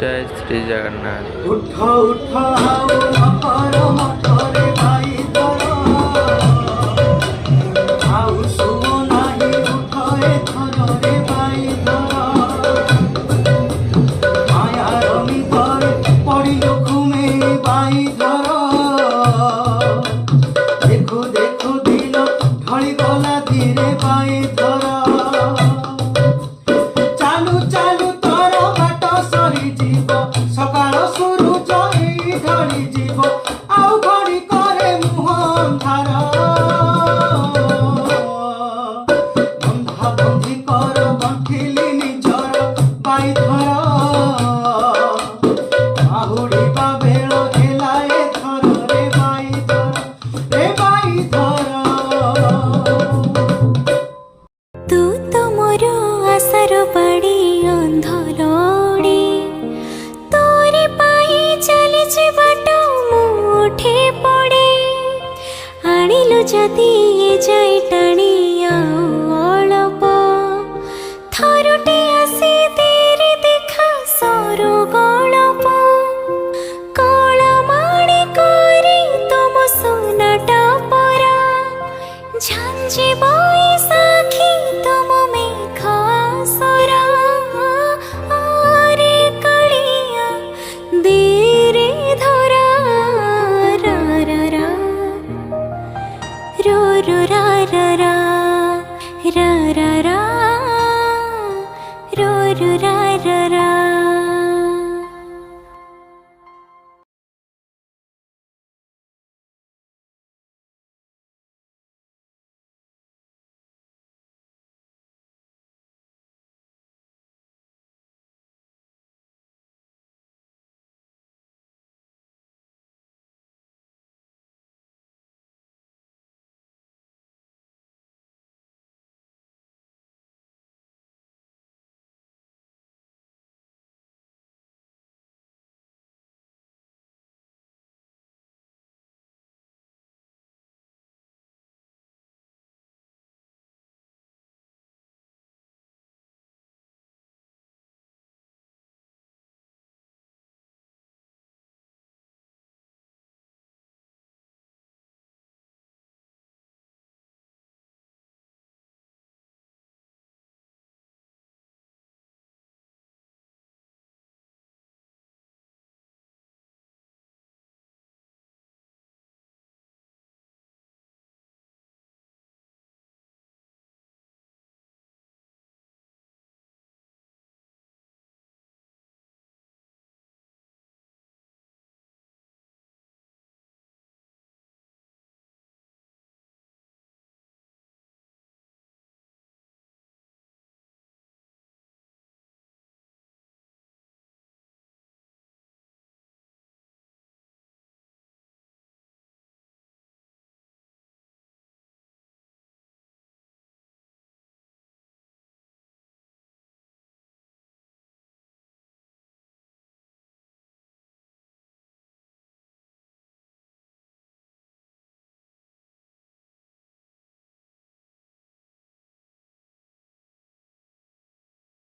जय श्री जगन्नाथ। उठ उठ आओ मकर मठरे भाई धर ଆଉ ଶୁଅ ନାହିଁ ଉଠ ଏଥରରେ ଭାଇ ଧର ମାୟାର ଭିତରେ ପଡ଼ିଲ ଘୁମେ ଭାଇ ଧର ଦେଖୁ ଦେଖୁ ଦିନ ଢଳିଗଲା ଧୀରେ ଭାଇ ଧର ଚାଲୁ ଚାଲୁ ତୋର ବାଟ ସରିଯିବ ସକାଳ ସୂରୁଜ ଏଇ ଢଳିଯିବ ଆଉ ଘଡ଼ି କରେ ମୁହଁ ଅନ୍ଧାର ବନ୍ଧାବନ୍ଧି କର ଗଣ୍ଠିଲି ନିଜର ଭାଇ ଧର ବାହୁଡ଼ିବା ବେଳ ହେଲା ଏଥରରେ ଭାଇ ଧର ରେ ଭାଇ ଧର। तू तो मोर आशार बाड़ी अंधरड़ी तोरे पाई चली बाट मुठे पड़े आनिलु जदी